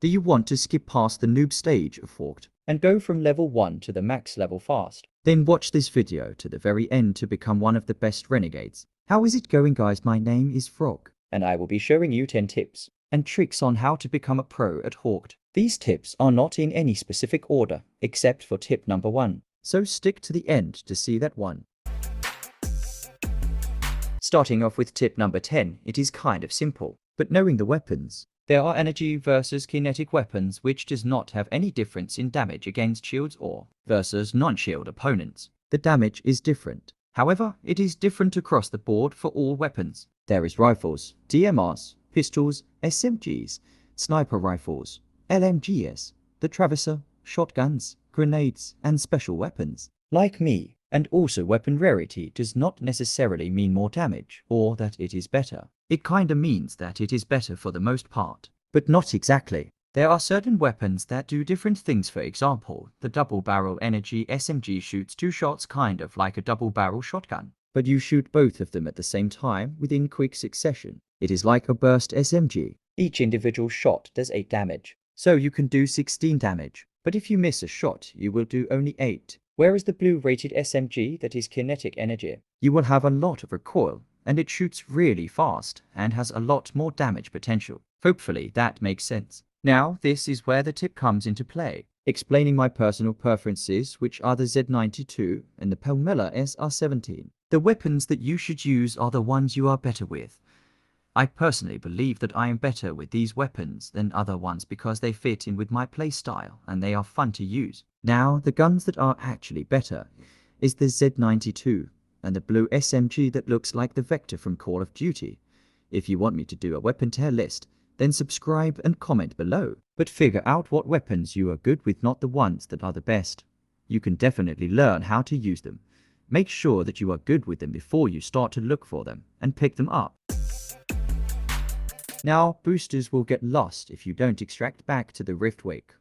Do you want to skip past the noob stage of HAWKED and go from level 1 to the max level fast? Then watch this video to the very end to become one of the best renegades. How is it going, guys? My name is Frog, And I will be showing you 10 tips and tricks on how to become a pro at HAWKED. These tips are not in any specific order except for tip number 1. So stick to the end to see that one. Starting off with tip number 10, it is kind of simple. But knowing the weapons, there are energy versus kinetic weapons which does not have any difference in damage against shields or versus non-shield opponents. the damage is different. However, it is different across the board for all weapons. There is rifles, DMRs, pistols, SMGs, sniper rifles, LMGs, the Traverser, shotguns, grenades, and special weapons. Like me, and also weapon rarity does not necessarily mean more damage or that it is better. It kinda means that it is better for the most part, But not exactly. There are certain weapons that do different things. For example, the double barrel energy SMG shoots 2 shots kind of like a double barrel shotgun. but you shoot both of them at the same time within quick succession. It is like a burst SMG. Each individual shot does 8 damage. So you can do 16 damage. But if you miss a shot, you will do only 8. Whereas the blue rated SMG that is kinetic energy, You will have a lot of recoil, and it shoots really fast and has a lot more damage potential. Hopefully that makes sense. Now this is where the tip comes into play, explaining my personal preferences, which are the Z92 and the Pelmela SR17. The weapons that you should use are the ones you are better with. I personally believe that I am better with these weapons than other ones because they fit in with my playstyle and they are fun to use. Now the guns that are actually better is the Z92 and the blue SMG that looks like the Vector from Call of Duty. If you want me to do a weapon tier list, then subscribe and comment below. But figure out what weapons you are good with, not the ones that are the best. You can definitely learn how to use them. Make sure that you are good with them before you start to look for them and pick them up. Now, boosters will get lost if you don't extract back to the Rift Wake.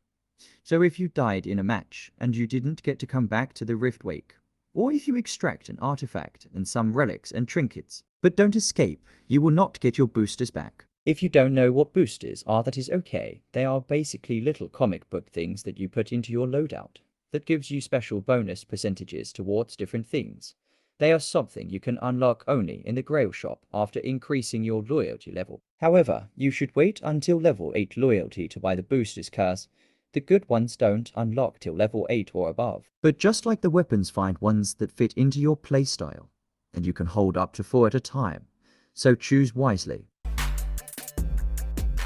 So if you died in a match and you didn't get to come back to the Rift Wake, or if you extract an artifact and some relics and trinkets, but don't escape, you will not get your boosters back. if you don't know what boosters are, that is okay. They are basically little comic book things that you put into your loadout that gives you special bonus percentages towards different things. They are something you can unlock only in the Grail shop after increasing your loyalty level. However, you should wait until level 8 loyalty to buy the boosters, cause the good ones don't unlock till level 8 or above. But just like the weapons, find ones that fit into your playstyle, and you can hold up to 4 at a time, so choose wisely.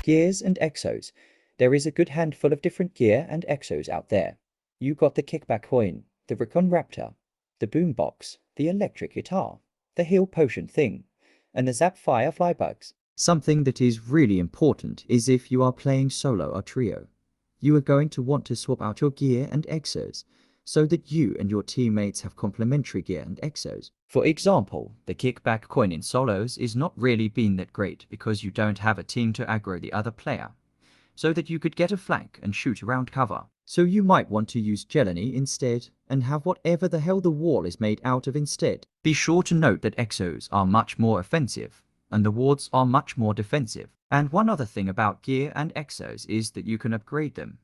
Gears and exos. There is a good handful of different gear and exos out there. You got the kickback coin, the Recon Raptor, the boombox, the electric guitar, the heal potion thing, and the zap fire flybugs. Something that is really important is if you are playing solo or trio, you are going to want to swap out your gear and exos so that you and your teammates have complementary gear and exos. For example, the kickback coin in solos is not really been that great because you don't have a team to aggro the other player, so that you could get a flank and shoot around cover. So you might want to use Jelani instead and have whatever the hell the wall is made out of instead. Be sure to note that exos are much more offensive and the wards are much more defensive. And one other thing about gear and exos is that you can upgrade them.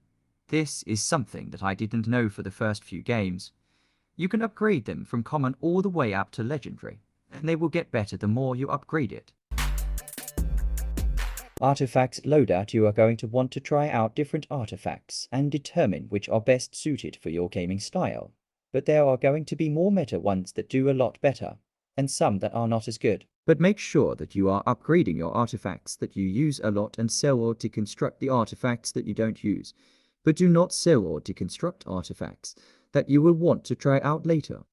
This is something that I didn't know for the first few games. You can upgrade them from common all the way up to legendary, and they will get better the more you upgrade it. Artifacts loadout. You are going to want to try out different artifacts and determine which are best suited for your gaming style. But there are going to be more meta ones that do a lot better, and some that are not as good. But make sure that you are upgrading your artifacts that you use a lot and sell or deconstruct the artifacts that you don't use. But do not sell or deconstruct artifacts that you will want to try out later.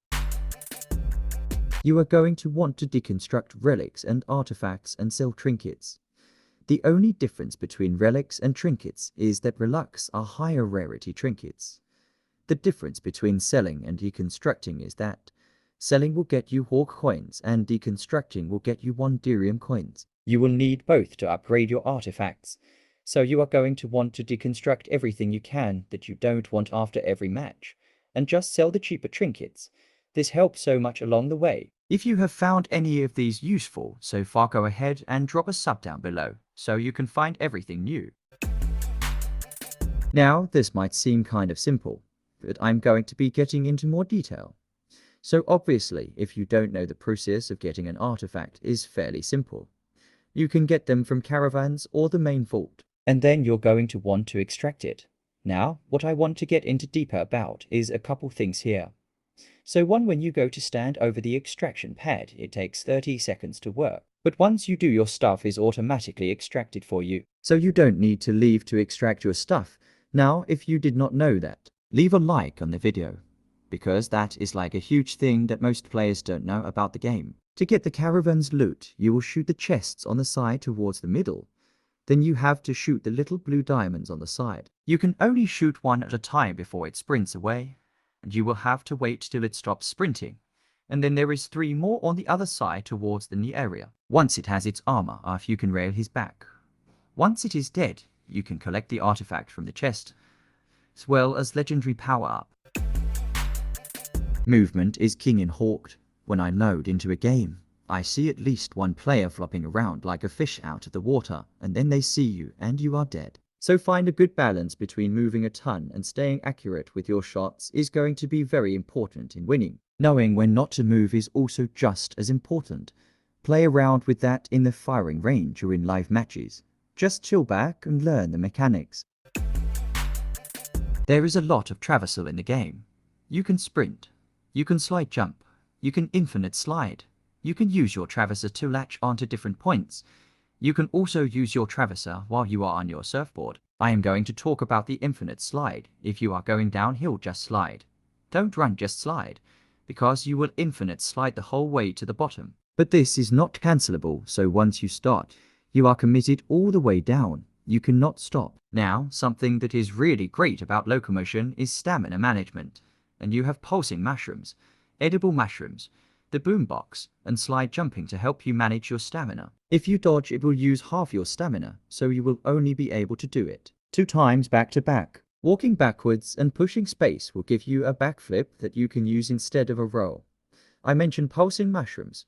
You are going to want to deconstruct relics and artifacts and sell trinkets. The only difference between relics and trinkets is that relics are higher rarity trinkets. The difference between selling and deconstructing is that selling will get you Hawk coins and deconstructing will get you Wanderium coins. You will need both to upgrade your artifacts, so you are going to want to deconstruct everything you can that you don't want after every match, and just sell the cheaper trinkets. This helps so much along the way. If you have found any of these useful so far, go ahead and drop a sub down below so you can find everything new. Now, this might seem kind of simple, but I'm going to be getting into more detail. So obviously, if you don't know the process of getting an artifact is fairly simple. You can get them from caravans or the main vault, and then you're going to want to extract it. Now, what I want to get into deeper about is a couple things here. So one, when you go to stand over the extraction pad, it takes 30 seconds to work. But once you do, your stuff is automatically extracted for you. So you don't need to leave to extract your stuff. Now, if you did not know that, leave a like on the video, because that is like a huge thing that most players don't know about the game. To get the caravan's loot, you will shoot the chests on the side towards the middle. Then you have to shoot the little blue diamonds on the side. You can only shoot one at a time before it sprints away, and you will have to wait till it stops sprinting. And then there is 3 more on the other side towards the knee area. Once it has its armor off, you can rail his back. Once it is dead, you can collect the artifact from the chest, as well as legendary power up. Movement is king in HAWKED. When I load into a game, I see at least one player flopping around like a fish out of the water, and then they see you and you are dead. So find a good balance between moving a ton and staying accurate with your shots is going to be very important in winning. Knowing when not to move is also just as important. Play around with that in the firing range or in live matches. Just chill back and learn the mechanics. There is a lot of traversal in the game. You can sprint, you can slide jump, you can infinite slide, you can use your traverser to latch onto different points. You can also use your traverser while you are on your surfboard. I am going to talk about the infinite slide. If you are going downhill, just slide. Don't run, just slide, because you will infinite slide the whole way to the bottom. But this is not cancelable, so once you start, you are committed all the way down. You cannot stop. Now, something that is really great about locomotion is stamina management. And you have pulsing mushrooms, edible mushrooms, the boombox, and slide jumping to help you manage your stamina. If you dodge, it will use half your stamina, so you will only be able to do it 2 times back to back. Walking backwards and pushing space will give you a backflip that you can use instead of a roll. I mentioned pulsing mushrooms,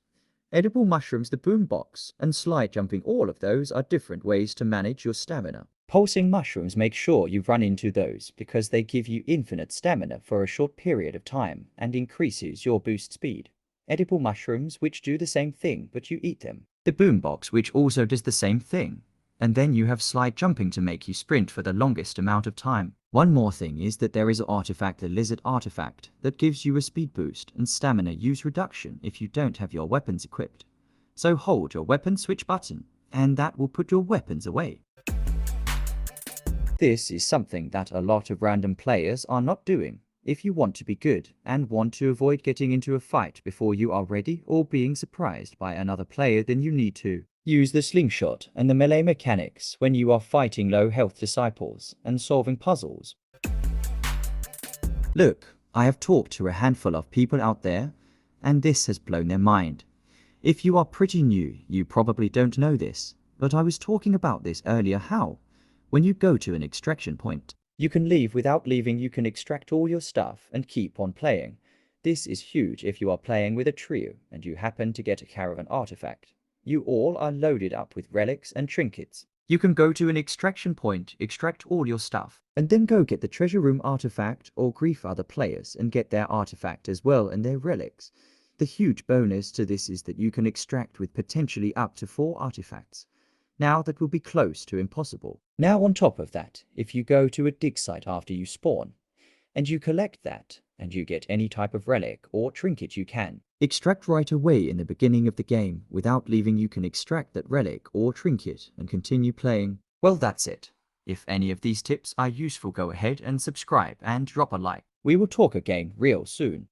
edible mushrooms, the boombox, and slide jumping. All of those are different ways to manage your stamina. Pulsing mushrooms, make sure you run into those because they give you infinite stamina for a short period of time and increases your boost speed. Edible mushrooms, which do the same thing, but you eat them. The boombox, which also does the same thing. And then you have slide jumping to make you sprint for the longest amount of time. One more thing is that there is an artifact, the lizard artifact, that gives you a speed boost and stamina use reduction if you don't have your weapons equipped. So hold your weapon switch button, and that will put your weapons away. This is something that a lot of random players are not doing. If you want to be good and want to avoid getting into a fight before you are ready or being surprised by another player, then you need to use the slingshot and the melee mechanics when you are fighting low health disciples and solving puzzles. Look, I have talked to a handful of people out there, and this has blown their mind. If you are pretty new, you probably don't know this, but I was talking about this earlier. How? When you go to an extraction point, you can leave without leaving. You can extract all your stuff and keep on playing. This is huge if you are playing with a trio and you happen to get a caravan artifact. You all are loaded up with relics and trinkets. You can go to an extraction point, extract all your stuff, and then go get the treasure room artifact or grief other players and get their artifact as well and their relics. The huge bonus to this is that you can extract with potentially up to 4 artifacts. Now that will be close to impossible. Now on top of that, if you go to a dig site after you spawn, and you collect that, and you get any type of relic or trinket you can extract right away in the beginning of the game without leaving, you can extract that relic or trinket and continue playing. Well, that's it. If any of these tips are useful, go ahead and subscribe and drop a like. We will talk again real soon.